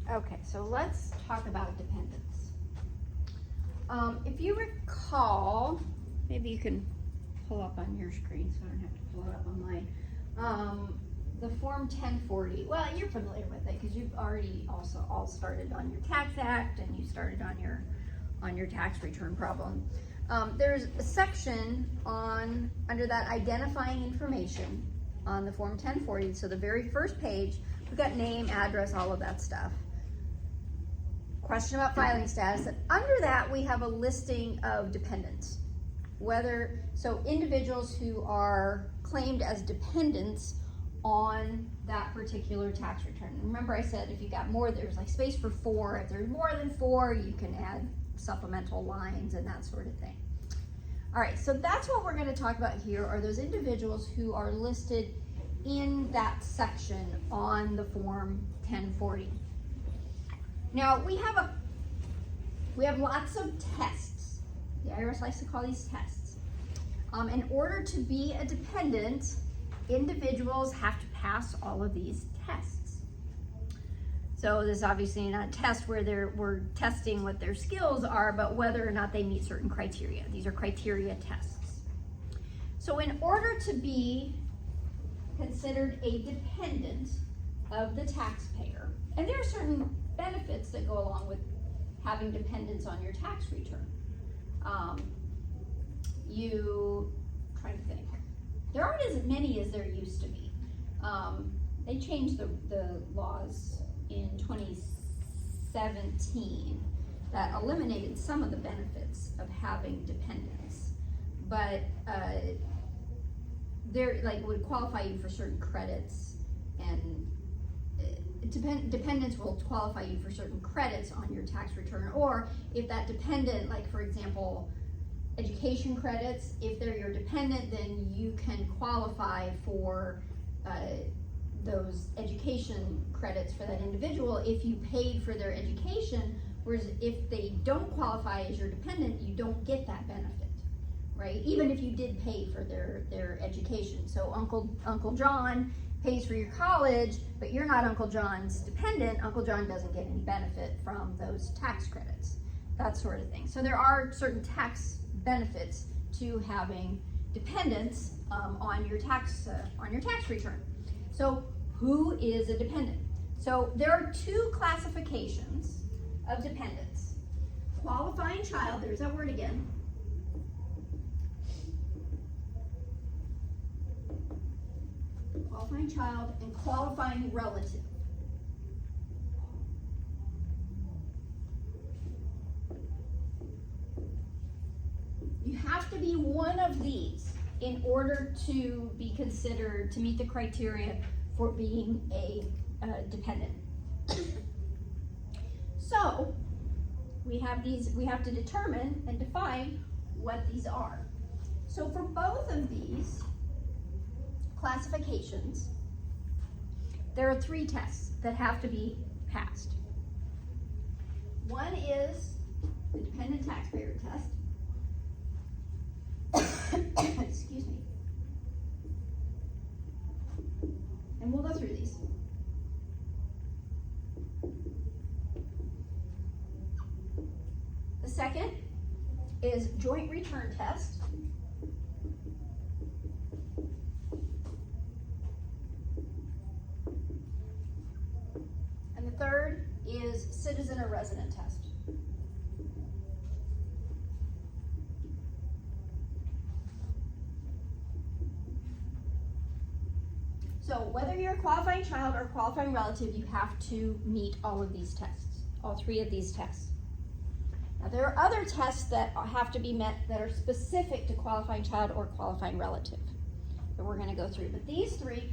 Okay, so let's talk about dependents. If you recall, maybe you can pull up on your screen so I don't have to pull it up on mine. The Form 1040, well, you're familiar with it because you've already also all started on your Tax Act and you started on your tax return problem. There's a section under that identifying information on the Form 1040, so the very first page, we've got name, address, all of that stuff. Question about filing status, and under that we have a listing of dependents. So individuals who are claimed as dependents on that particular tax return. Remember I said if you got more, there's like space for 4. If there's more than 4, you can add supplemental lines and that sort of thing. All right, so that's what we're going to talk about here, are those individuals who are listed in that section on the Form 1040. Now we have lots of tests. The IRS likes to call these tests. In order to be a dependent, individuals have to pass all of these tests. So this is obviously not a test where we're testing what their skills are, but whether or not they meet certain criteria. These are criteria tests. So in order to be considered a dependent of the taxpayer, and there are certain benefits that go along with having dependents on your tax return. Trying to think. There aren't as many as there used to be. They changed the laws in 2017 that eliminated some of the benefits of having dependents, but they're would qualify you for certain credits, and dependents will qualify you for certain credits on your tax return, or if that dependent, like for example, education credits, if they're your dependent, then you can qualify for those education credits for that individual if you paid for their education, whereas if they don't qualify as your dependent, you don't get that benefit, right? Even if you did pay for their education. So Uncle John pays for your college, but you're not Uncle John's dependent, Uncle John doesn't get any benefit from those tax credits, that sort of thing. So there are certain tax benefits to having dependents on your tax return. So who is a dependent? So there are 2 classifications of dependents. Qualifying child, there's that word again. Qualifying child and qualifying relative. You have to be one of these in order to be considered to meet the criteria for being a dependent. So we have to determine and define what these are. So for both of these classifications, there are 3 tests that have to be passed. One is the dependent taxpayer test. Excuse me. And we'll go through these. The second is joint return test. And the third is citizen or resident test. So whether you're a qualifying child or a qualifying relative, you have to meet all of these tests, all 3 of these tests. Now there are other tests that have to be met that are specific to qualifying child or qualifying relative that we're going to go through. But these 3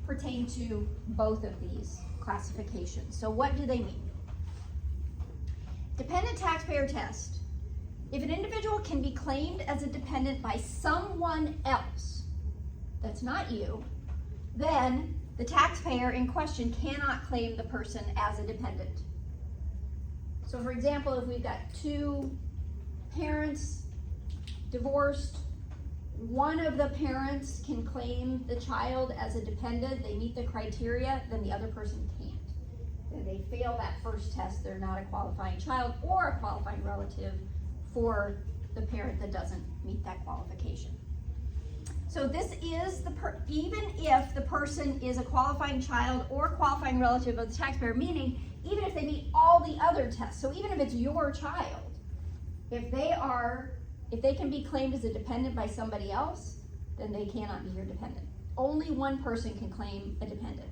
pertain to both of these classifications. So what do they mean? Dependent taxpayer test. If an individual can be claimed as a dependent by someone else that's not you, then the taxpayer in question cannot claim the person as a dependent. So for example, if we've got 2 parents divorced, one of the parents can claim the child as a dependent, they meet the criteria, then the other person can't. then they fail that first test, they're not a qualifying child or a qualifying relative for the parent that doesn't meet that qualification. So this is even if the person is a qualifying child or qualifying relative of the taxpayer, meaning even if they meet all the other tests, so even if it's your child, if they can be claimed as a dependent by somebody else, then they cannot be your dependent. Only one person can claim a dependent,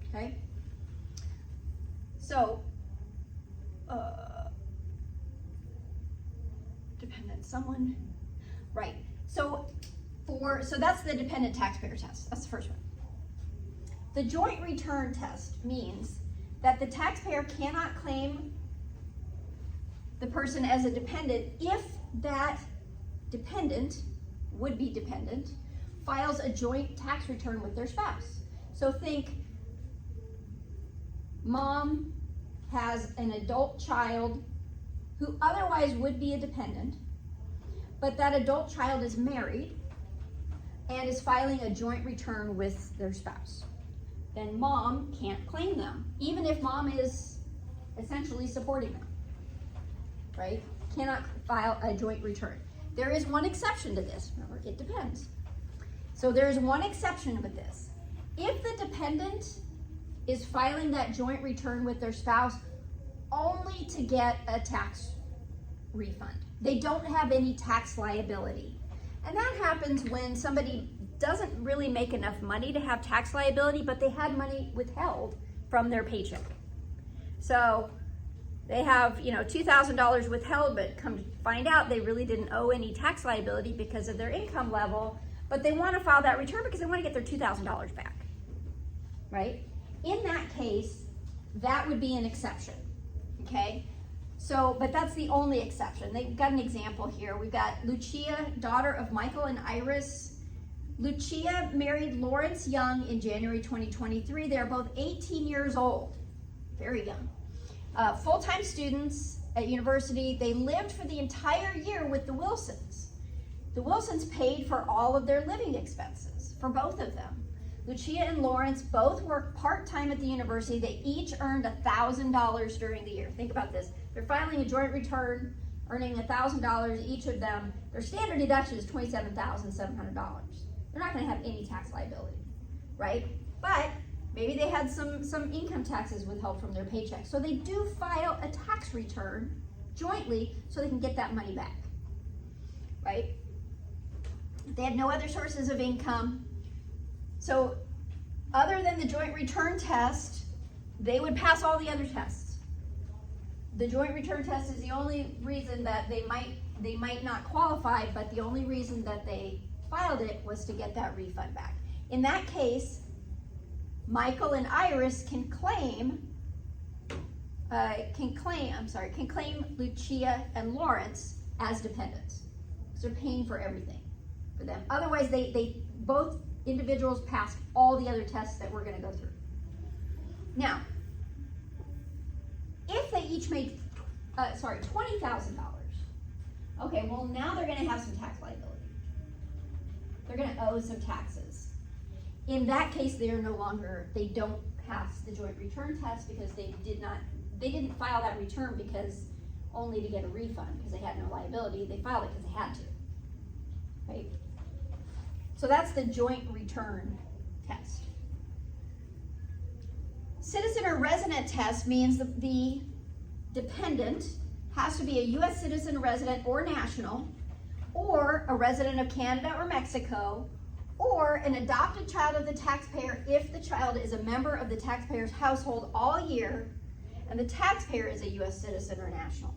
okay? So, dependent, someone, right. So that's the dependent taxpayer test. That's the first one. The joint return test means that the taxpayer cannot claim the person as a dependent if that dependent, would-be dependent, files a joint tax return with their spouse. So think mom has an adult child who otherwise would be a dependent, but that adult child is married and is filing a joint return with their spouse. Then mom can't claim them, even if mom is essentially supporting them, right? Cannot file a joint return. There is one exception to this. Remember, it depends. So there is one exception with this. If the dependent is filing that joint return with their spouse only to get a tax refund, they don't have any tax liability. And that happens when somebody doesn't really make enough money to have tax liability, but they had money withheld from their paycheck. So they have, $2,000 withheld, but come to find out they really didn't owe any tax liability because of their income level, but they want to file that return because they want to get their $2,000 back, right? In that case, that would be an exception, okay? So, but that's the only exception. They've got an example here. We've got Lucia, daughter of Michael and Iris. Lucia married Lawrence Young in January 2023. They're both 18 years old, very young. Full-time students at university. They lived for the entire year with the Wilsons. The Wilsons paid for all of their living expenses for both of them. Lucia and Lawrence both worked part-time at the university. They each earned $1,000 during the year. Think about this. They're filing a joint return, earning $1,000 each of them. Their standard deduction is $27,700. They're not going to have any tax liability, right? But maybe they had some income taxes withheld from their paycheck. So they do file a tax return jointly so they can get that money back, right? They had no other sources of income. So other than the joint return test, they would pass all the other tests. The joint return test is the only reason that they might not qualify, but the only reason that they filed it was to get that refund back. In that case, Michael and Iris can claim Lucia and Lawrence as dependents. So they're paying for everything for them. Otherwise, they both individuals passed all the other tests that we're going to go through. Now, if they each made, $20,000, okay, well now they're going to have some tax liability. They're going to owe some taxes. In that case, they don't pass the joint return test because they didn't file that return because only to get a refund because they had no liability. They filed it because they had to, right? So that's the joint return test. Citizen or resident test means that the dependent has to be a U.S. citizen, resident, or national, or a resident of Canada or Mexico, or an adopted child of the taxpayer if the child is a member of the taxpayer's household all year and the taxpayer is a U.S. citizen or national.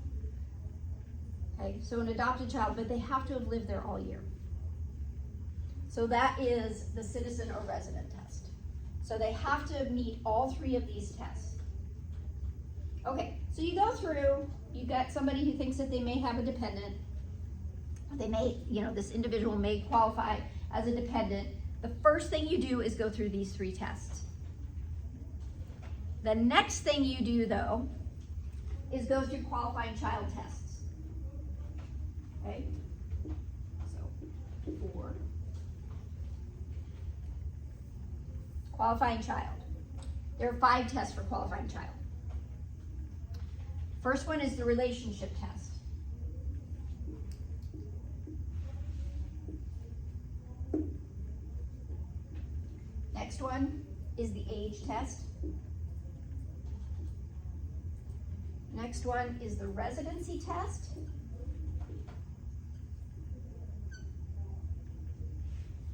Okay, so an adopted child, but they have to have lived there all year. So that is the citizen or resident test. So they have to meet all three of these tests. Okay, so you go through, you've got somebody who thinks that they may have a dependent. They may, this individual may qualify as a dependent. The first thing you do is go through these three tests. The next thing you do, though, is go through qualifying child tests. Okay? So, 4. Qualifying child. There are 5 tests for qualifying child. First one is the relationship test. Next one is the age test. Next one is the residency test.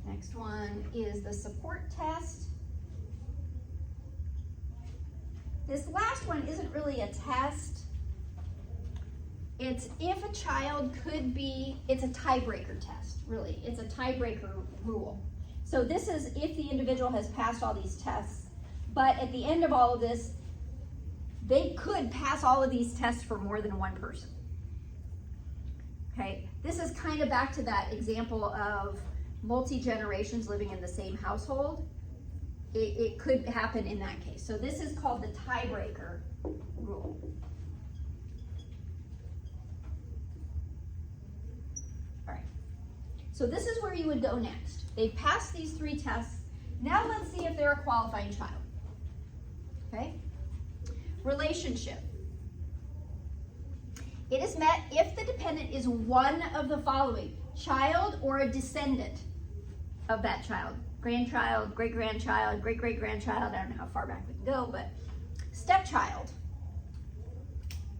Next one is the support test. This last one isn't really a test. It's if a child could be, it's a tiebreaker test, really. It's a tiebreaker rule. So this is if the individual has passed all these tests, but at the end of all of this, they could pass all of these tests for more than one person. Okay, this is kind of back to that example of multi-generations living in the same household. It could happen in that case. So this is called the tiebreaker rule. All right, so this is where you would go next. They've passed these 3 tests. Now let's see if they're a qualifying child. Okay, relationship. It is met if the dependent is one of the following: child or a descendant of that child. Grandchild, great-grandchild, great-great-grandchild, I don't know how far back we can go, but stepchild,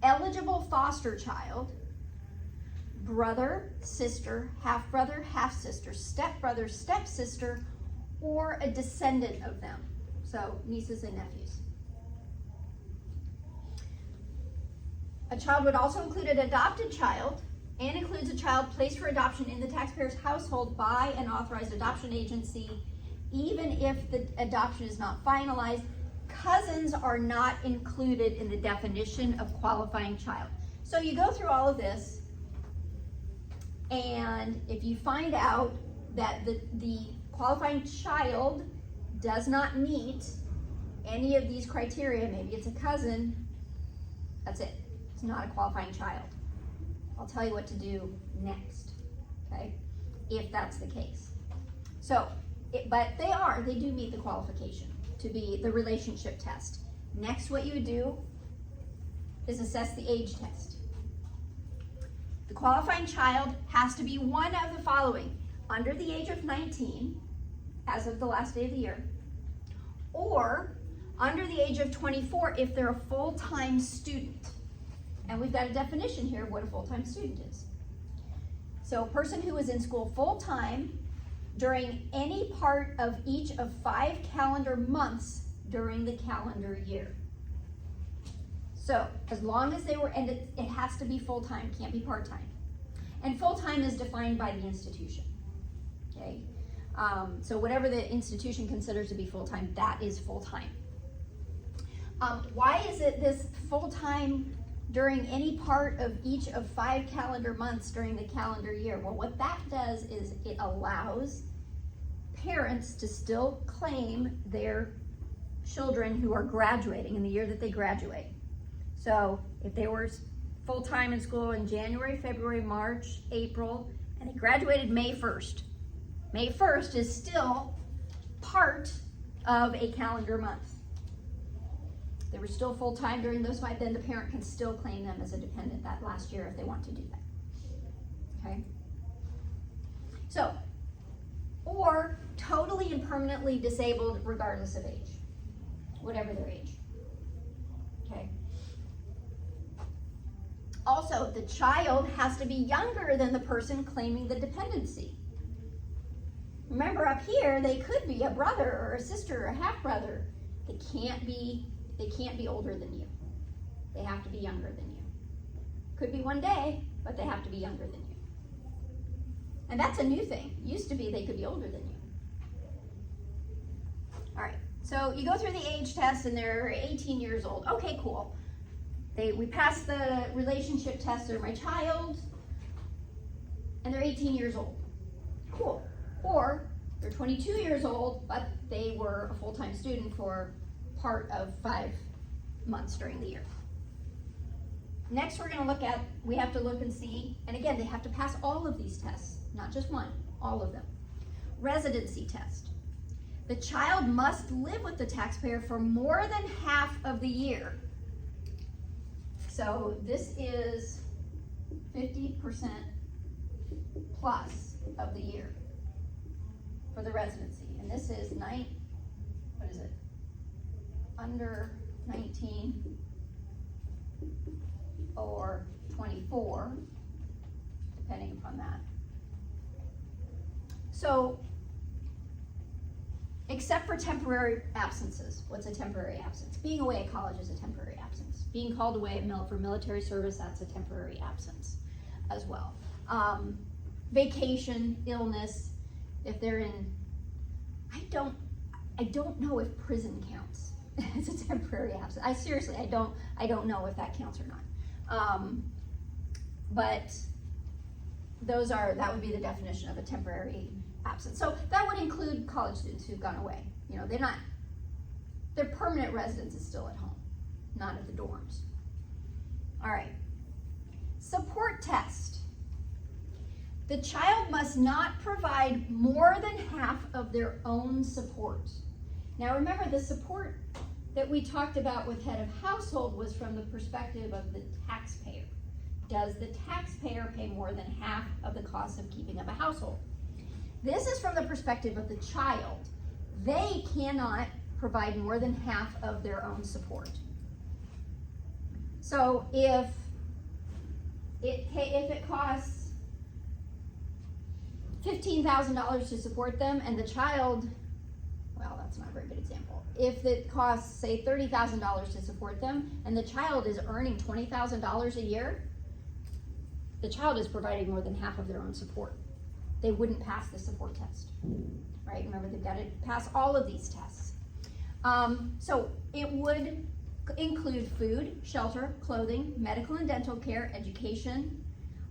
eligible foster child, brother, sister, half-brother, half-sister, stepbrother, stepsister, or a descendant of them, so nieces and nephews. A child would also include an adopted child, and includes a child placed for adoption in the taxpayer's household by an authorized adoption agency, even if the adoption is not finalized. Cousins are not included in the definition of qualifying child. So you go through all of this, and if you find out that the qualifying child does not meet any of these criteria, maybe it's a cousin, that's it. It's not a qualifying child. I'll tell you what to do next, okay, if that's the case. So, but they do meet the qualification to be the relationship test. Next, what you would do is assess the age test. The qualifying child has to be one of the following: under the age of 19, as of the last day of the year, or under the age of 24 if they're a full-time student. And we've got a definition here of what a full-time student is. So a person who is in school full-time during any part of each of 5 calendar months during the calendar year. So as long as they were, and it has to be full-time, can't be part-time. And full-time is defined by the institution, okay? So whatever the institution considers to be full-time, that is full-time. Why is it this full-time during any part of each of 5 calendar months during the calendar year? Well, what that does is it allows parents to still claim their children who are graduating in the year that they graduate. So if they were full-time in school in January, February, March, April, and they graduated May 1st, May 1st is still part of a calendar month. They were still full-time during those 5, then the parent can still claim them as a dependent that last year if they want to do that, okay? So, or totally and permanently disabled regardless of age, whatever their age, okay? Also, the child has to be younger than the person claiming the dependency. Remember up here, they could be a brother or a sister or a half-brother. They can't be older than you. They have to be younger than you. Could be one day, but they have to be younger than you. And that's a new thing. Used to be they could be older than you. All right, so you go through the age test and they're 18 years old. Okay, cool. We passed the relationship test. They're my child, and they're 18 years old. Cool. Or they're 22 years old, but they were a full-time student for part of 5 months during the year. Next, we're going to look at, we have to look and see, and again, they have to pass all of these tests, not just one, all of them. Residency test. The child must live with the taxpayer for more than half of the year. So this is 50% plus of the year for the residency. And this is under 19 or 24, depending upon that. So, except for temporary absences. What's a temporary absence? Being away at college is a temporary absence. Being called away for military service, that's a temporary absence as well. Vacation, illness, if they're in, I don't know if prison counts as a temporary absence. I don't know if that counts or not. But that would be the definition of a temporary absence. So that would include college students who've gone away. You know, their permanent residence is still at home, not at the dorms. All right. Support test. The child must not provide more than half of their own support. Now remember, the support that we talked about with head of household was from the perspective of the taxpayer. Does the taxpayer pay more than half of the cost of keeping up a household? This is from the perspective of the child. They cannot provide more than half of their own support. So if it costs $15,000 to support them and the child, well, that's not a very good example. If it costs, say, $30,000 to support them and the child is earning $20,000 a year, the child is providing more than half of their own support. They wouldn't pass the support test, right? Remember, they've got to pass all of these tests. So it would include food, shelter, clothing, medical and dental care, education.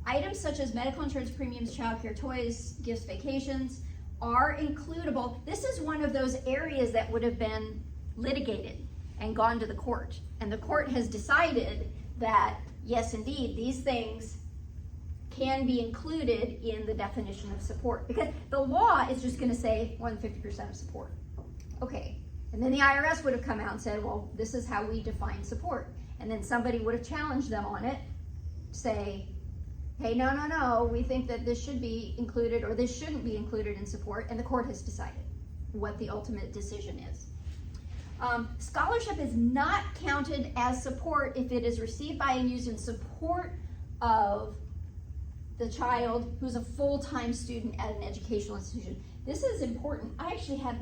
Items such as medical insurance premiums, childcare, toys, gifts, vacations are includable. This is one of those areas that would have been litigated and gone to the court. And the court has decided that, yes, indeed, these things can be included in the definition of support, because the law is just going to say more than 50% of support. Okay, and then the IRS would have come out and said, well, this is how we define support. And then somebody would have challenged them on it, say, hey, no, we think that this should be included or this shouldn't be included in support, and the court has decided what the ultimate decision is. Scholarship is not counted as support if it is received by and used in support of the child who's a full-time student at an educational institution. This is important. I actually had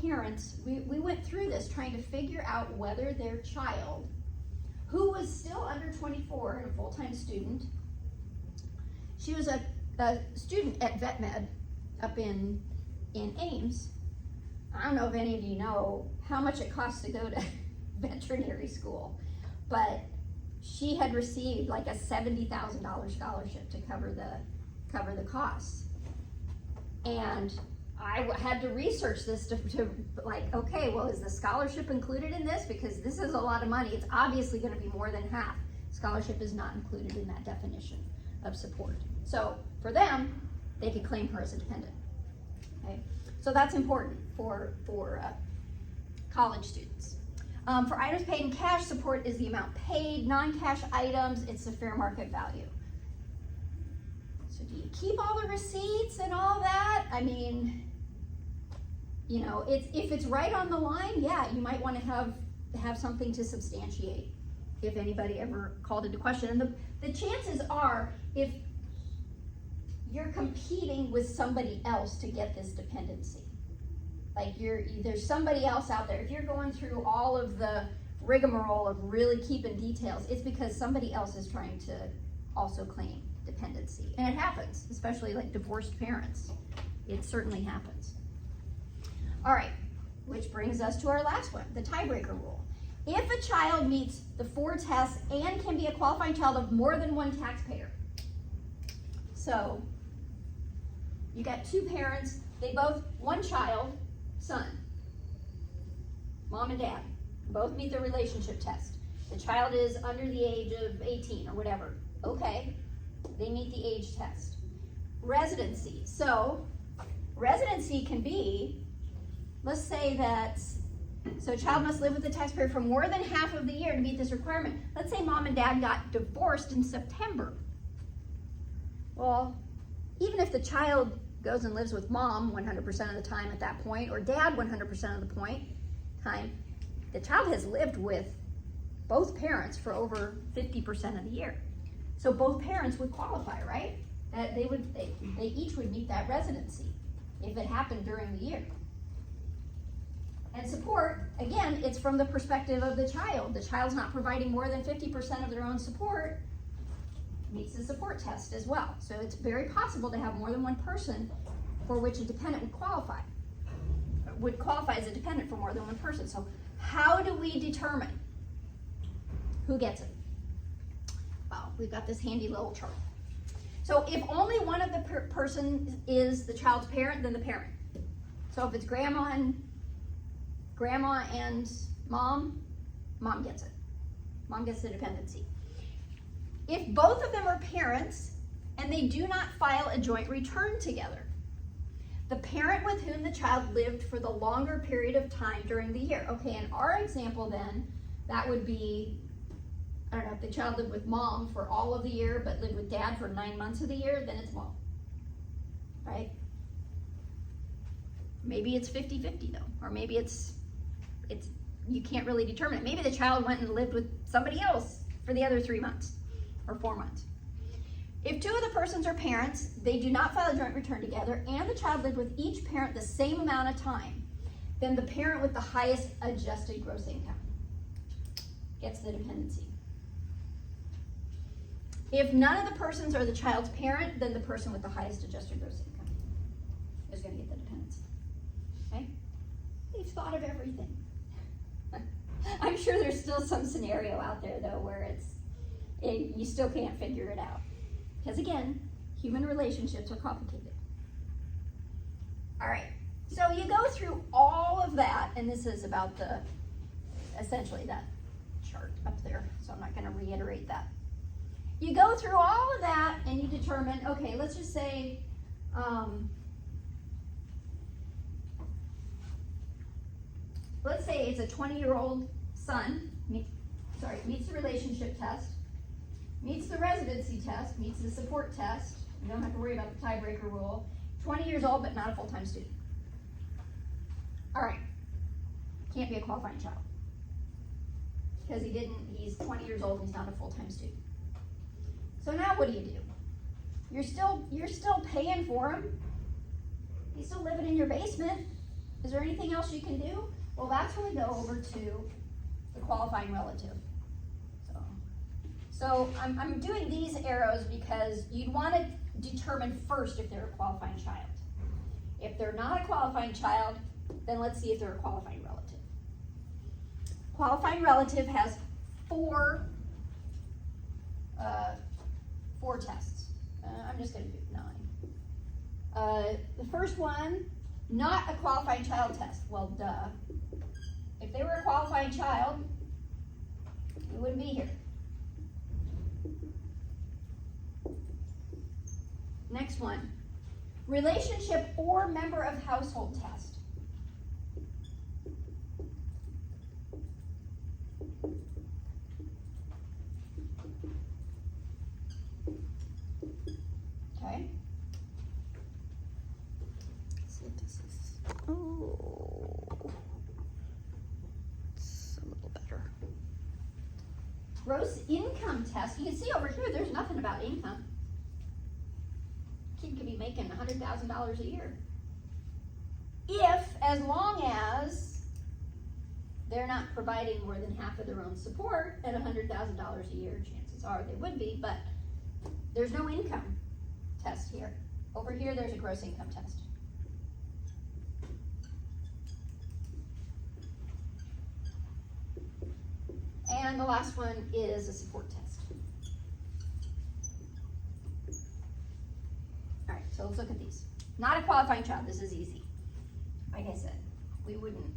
parents, we went through this trying to figure out whether their child, who was still under 24 and a full-time student, she was a student at Vet Med up in Ames. I don't know if any of you know how much it costs to go to veterinary school, but she had received like a $70,000 scholarship to cover the costs. And I had to research this to like, okay, well, is the scholarship included in this? Because this is a lot of money. It's obviously going to be more than half. Scholarship is not included in that definition of support. So for them, they could claim her as a dependent. Okay, so that's important for college students. For items paid in cash, support is the amount paid. Non-cash items, it's the fair market value. So do you keep all the receipts and all that? I mean, you know, if it's right on the line, yeah, you might want to have something to substantiate if anybody ever called into question. And the chances are, if you're competing with somebody else to get this dependency, like there's somebody else out there, if you're going through all of the rigmarole of really keeping details, it's because somebody else is trying to also claim dependency. And it happens, especially like divorced parents. It certainly happens. All right, which brings us to our last one, the tiebreaker rule. If a child meets the 4 tests and can be a qualifying child of more than one taxpayer. So you got 2 parents, one child, son, mom and dad, both meet the relationship test. The child is under the age of 18 or whatever. Okay, they meet the age test. Residency. So residency can be, let's say that, so a child must live with the taxpayer for more than half of the year to meet the this requirement. Let's say mom and dad got divorced in September. Well, even if the child goes and lives with mom 100% of the time at that point, or dad 100% of the time, the child has lived with both parents for over 50% of the year. So both parents would qualify, right? They each would meet that residency if it happened during the year. And support, again, it's from the perspective of the child. The child's not providing more than 50% of their own support, meets the support test as well. So it's very possible to have more than one person for which a dependent would qualify as a dependent for more than one person. So how do we determine who gets it? Well, we've got this handy little chart. So if only one of the person is the child's parent, then the parent. So if it's grandma and mom gets it. Mom gets the dependency. If both of them are parents and they do not file a joint return together, the parent with whom the child lived for the longer period of time during the year. Okay, in our example then, that would be, I don't know, if the child lived with mom for all of the year but lived with dad for 9 months of the year, then it's mom, right? Maybe it's 50-50 though, or maybe it's you can't really determine it. Maybe the child went and lived with somebody else for the other 3 months or 4 months. If two of the persons are parents, they do not file a joint return together, and the child lived with each parent the same amount of time, then the parent with the highest adjusted gross income gets the dependency. If none of the persons are the child's parent, then the person with the highest adjusted gross income is going to get the dependency. Okay? We've thought of everything. I'm sure there's still some scenario out there, though, where you still can't figure it out. Because, again, human relationships are complicated. All right, so you go through all of that, and this is about essentially that chart up there, so I'm not going to reiterate that. You go through all of that, and you determine, okay, let's just say, let's say it's a 20-year-old son, meets the relationship test, meets the residency test, meets the support test. You don't have to worry about the tiebreaker rule. 20 years old, but not a full-time student. All right, can't be a qualifying child because he's 20 years old and he's not a full-time student. So now what do? You're still paying for him. He's still living in your basement. Is there anything else you can do? Well, that's when we go over to the qualifying relative. So I'm doing these arrows because you'd want to determine first if they're a qualifying child. If they're not a qualifying child, then let's see if they're a qualifying relative. Qualifying relative has four tests. I'm just going to do 9. The first one, not a qualifying child test. Well, duh. If they were a qualifying child, you wouldn't be here. Next one, relationship or member of household test. Okay. Let's see if this is, it's a little better. Gross income test. You can see over here, there's nothing about income. Kid could be making $100,000 a year. As long as they're not providing more than half of their own support at $100,000 a year, chances are they would be, but there's no income test here. Over here, there's a gross income test. And the last one is a support test. All right, so let's look at these. Not a qualifying child, this is easy. Like I said, we wouldn't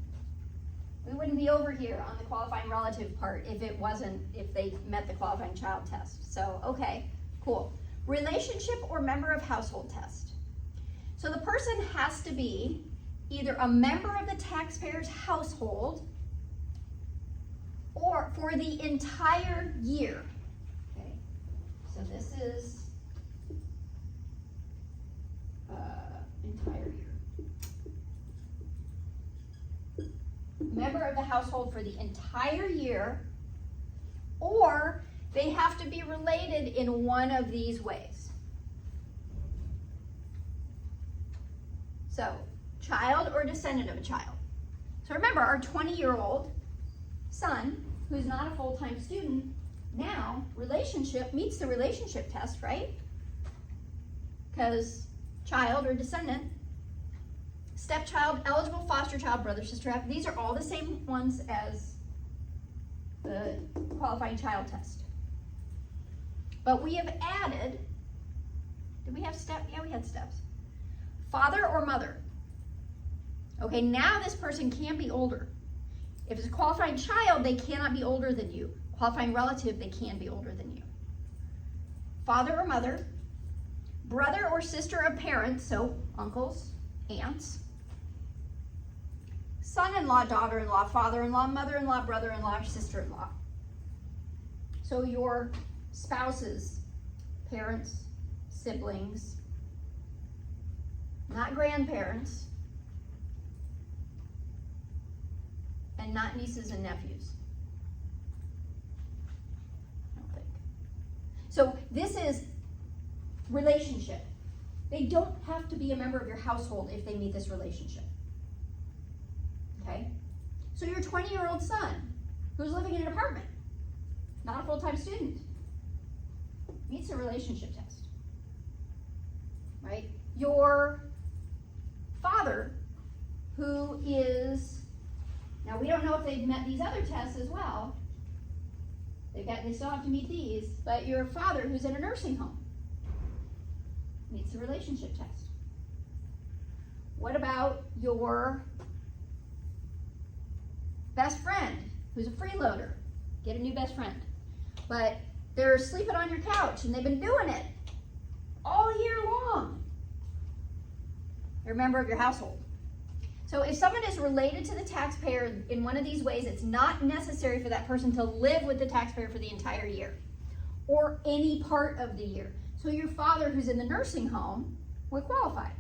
be over here on the qualifying relative part if they met the qualifying child test. So, okay, cool. Relationship or member of household test. So the person has to be either a member of the taxpayer's household or for the entire year. Okay, so this is entire year. Member of the household for the entire year, or they have to be related in one of these ways. So, child or descendant of a child. So remember, our 20-year-old son, who's not a full-time student, now relationship meets the relationship test, right? Because child or descendant, stepchild, eligible foster child, brother, sister, these are all the same ones as the qualifying child test. But we have added, did we have steps? Yeah, we had steps. Father or mother. Okay, now this person can be older. If it's a qualifying child, they cannot be older than you. Qualifying relative, they can be older than you. Father or mother, brother or sister of parents, so uncles, aunts, son-in-law, daughter-in-law, father-in-law, mother-in-law, brother-in-law, sister-in-law. So your spouses, parents, siblings, not grandparents, and not nieces and nephews. I don't think. So this is relationship. They don't have to be a member of your household if they meet this relationship. Okay? So your 20-year-old son, who's living in an apartment, not a full-time student, meets a relationship test. Right? Your father, who is, now we don't know if they've met these other tests as well. They still have to meet these, but your father, who's in a nursing home, meets the relationship test. What about your best friend, who's a freeloader? Get a new best friend. But they're sleeping on your couch, and they've been doing it all year long. They're a member of your household. So if someone is related to the taxpayer in one of these ways, it's not necessary for that person to live with the taxpayer for the entire year or any part of the year. So your father, who's in the nursing home, would qualify.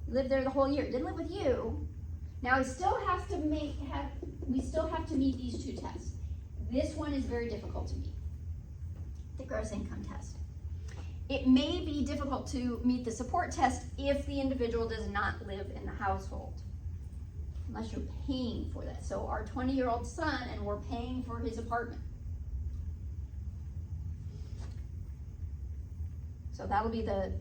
He lived there the whole year. Didn't live with you. Now he still has to we still have to meet these two tests. This one is very difficult to meet, the gross income test. It may be difficult to meet the support test if the individual does not live in the household, unless you're paying for that. So our 20-year-old son, and we're paying for his apartment. So that'll be the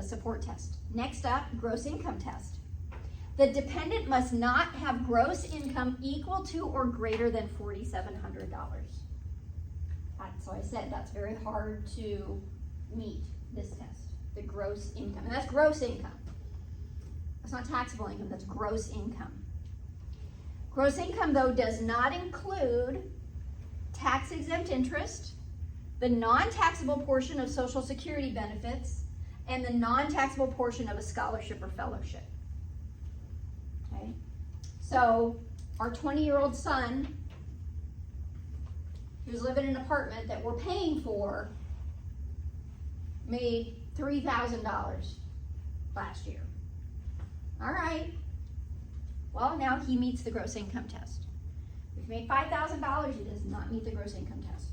support test. Next up, gross income test. The dependent must not have gross income equal to or greater than $4,700. So I said that's very hard to meet this test, the gross income. And that's gross income. That's not taxable income, that's gross income. Gross income, though, does not include tax-exempt interest, the non-taxable portion of Social Security benefits, and the non-taxable portion of a scholarship or fellowship. Okay? So our 20-year-old son, who's living in an apartment that we're paying for, made $3,000 last year. All right. Well, now he meets the gross income test. If he made $5,000, he does not meet the gross income test,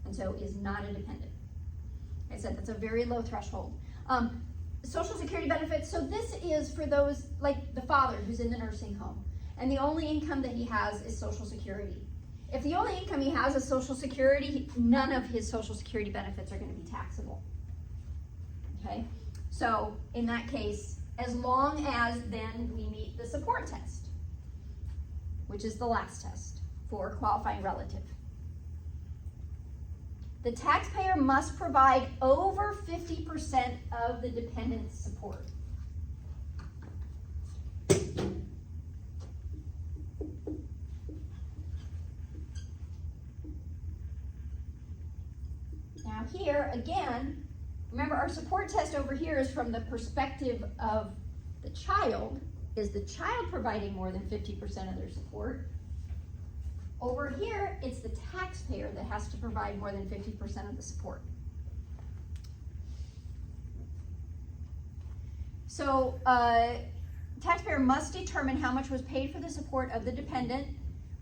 and so is not a dependent. I said that's a very low threshold. Social Security benefits, so this is for those, like the father who's in the nursing home, and the only income that he has is Social Security. If the only income he has is Social Security, none of his Social Security benefits are going to be taxable. Okay? So in that case, as long as then we meet the support test, which is the last test for qualifying relative. The taxpayer must provide over 50% of the dependent's support. Now here, again, remember our support test over here is from the perspective of the child. Is the child providing more than 50% of their support? Over here, it's the taxpayer that has to provide more than 50% of the support. So, taxpayer must determine how much was paid for the support of the dependent,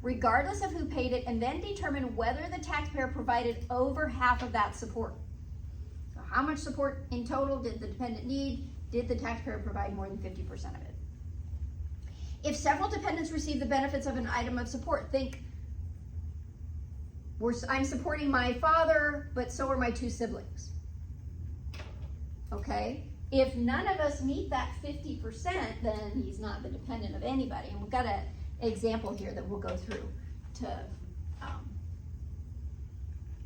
regardless of who paid it, and then determine whether the taxpayer provided over half of that support. So how much support in total did the dependent need? Did the taxpayer provide more than 50% of it? If several dependents receive the benefits of an item of support, think, I'm supporting my father, but so are my 2 siblings. Okay? If none of us meet that 50%, then he's not the dependent of anybody. And we've got an example here that we'll go through to,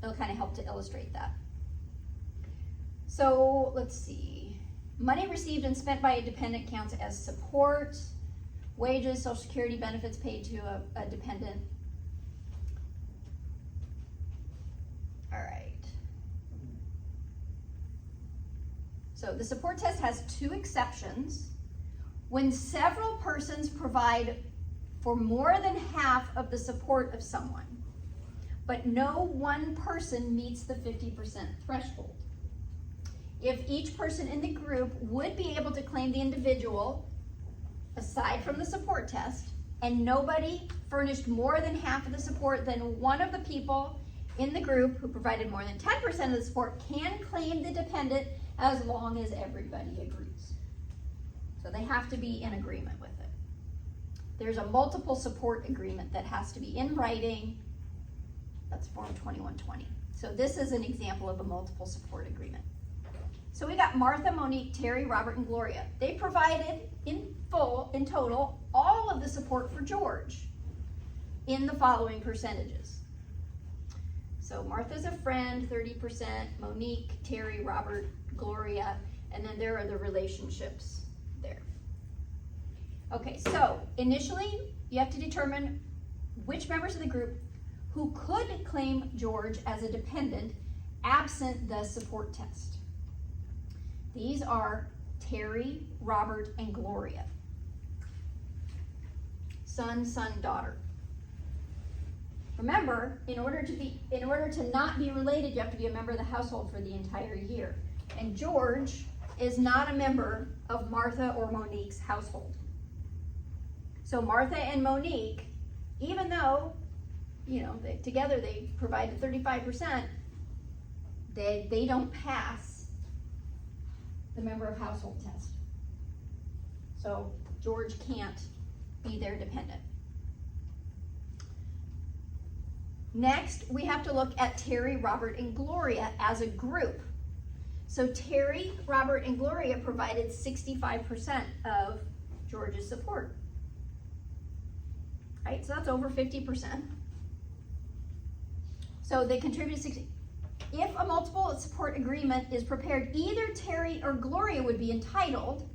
it'll kind of help to illustrate that. So let's see. Money received and spent by a dependent counts as support. Wages, Social Security benefits paid to a dependent. All right. So the support test has 2 exceptions. When several persons provide for more than half of the support of someone, but no one person meets the 50% threshold. If each person in the group would be able to claim the individual, aside from the support test, and nobody furnished more than half of the support, then one of the people in the group who provided more than 10% of the support can claim the dependent as long as everybody agrees. So they have to be in agreement with it. There's a multiple support agreement that has to be in writing. That's Form 2120. So this is an example of a multiple support agreement. So we got Martha, Monique, Terry, Robert, and Gloria. They provided in total, all of the support for George in the following percentages. So Martha's a friend, 30%, Monique, Terry, Robert, Gloria, and then there are the relationships there. Okay, so initially you have to determine which members of the group who could claim George as a dependent absent the support test. These are Terry, Robert, and Gloria. Son, daughter. Remember, in order to not be related, you have to be a member of the household for the entire year. And George is not a member of Martha or Monique's household. So Martha and Monique, even though, together they provided 35%, they don't pass the member of household test. So George can't be their dependent. Next, we have to look at Terry, Robert, and Gloria as a group. So Terry, Robert, and Gloria provided 65% of George's support. Right, so that's over 50%. So they contributed 60. If a multiple support agreement is prepared, either Terry or Gloria would be entitled.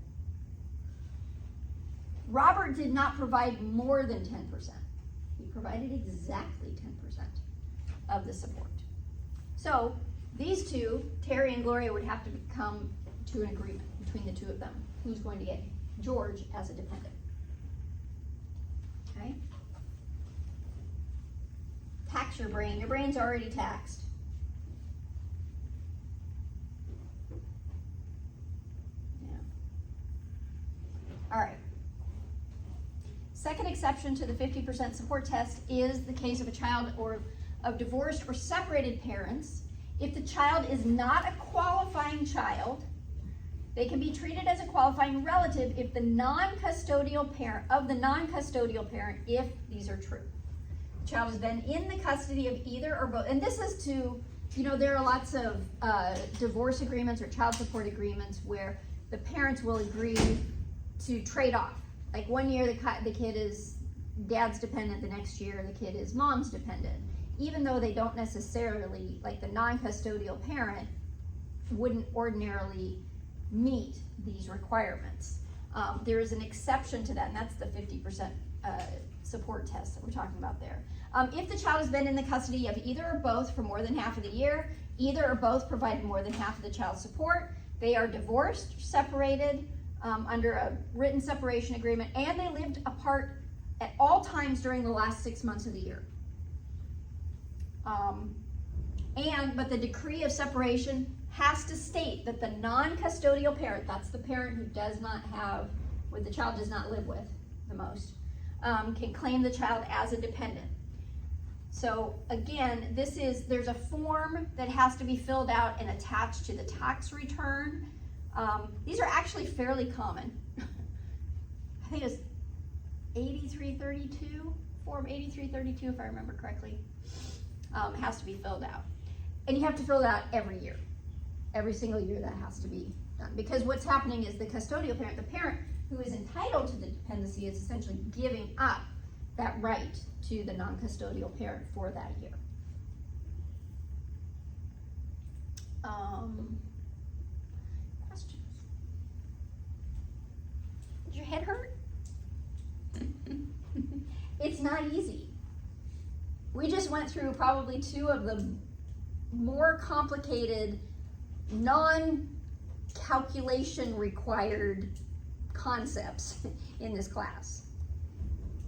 Robert did not provide more than 10%. He provided exactly 10% of the support. So these two, Terry and Gloria, would have to come to an agreement between the two of them. Who's going to get George as a dependent? Okay? Tax your brain. Your brain's already taxed. Yeah. All right. Second exception to the 50% support test is the case of a child or of divorced or separated parents. If the child is not a qualifying child, they can be treated as a qualifying relative if the non-custodial parent, if these are true. The child has been in the custody of either or both, and this is to, there are lots of divorce agreements or child support agreements where the parents will agree to trade off. Like 1 year the kid is dad's dependent, the next year the kid is mom's dependent. Even though they don't necessarily, like the non-custodial parent wouldn't ordinarily meet these requirements. There is an exception to that, and that's the 50% support test that we're talking about there. If the child has been in the custody of either or both for more than half of the year, either or both provided more than half of the child's support, they are divorced, separated, under a written separation agreement, and they lived apart at all times during the last 6 months of the year. But the decree of separation has to state that the non-custodial parent, that's the parent who does not have, or the child does not live with the most, can claim the child as a dependent. So again, there's a form that has to be filled out and attached to the tax return. These are actually fairly common. I think it's 8332, form 8332 if I remember correctly, has to be filled out. And you have to fill it out every year. Every single year that has to be done. Because what's happening is the custodial parent, the parent who is entitled to the dependency, is essentially giving up that right to the non-custodial parent for that year. Questions? Did your head hurt? It's not easy. We just went through probably two of the more complicated, non-calculation required concepts in this class.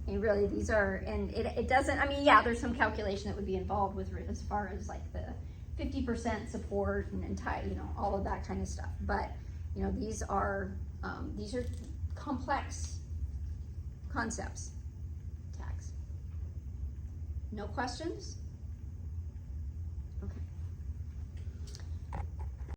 And really these are, and it doesn't, I mean, yeah, there's some calculation that would be involved with as far as like the 50% support and entire, all of that kind of stuff. But, these are complex concepts. Tax. No questions?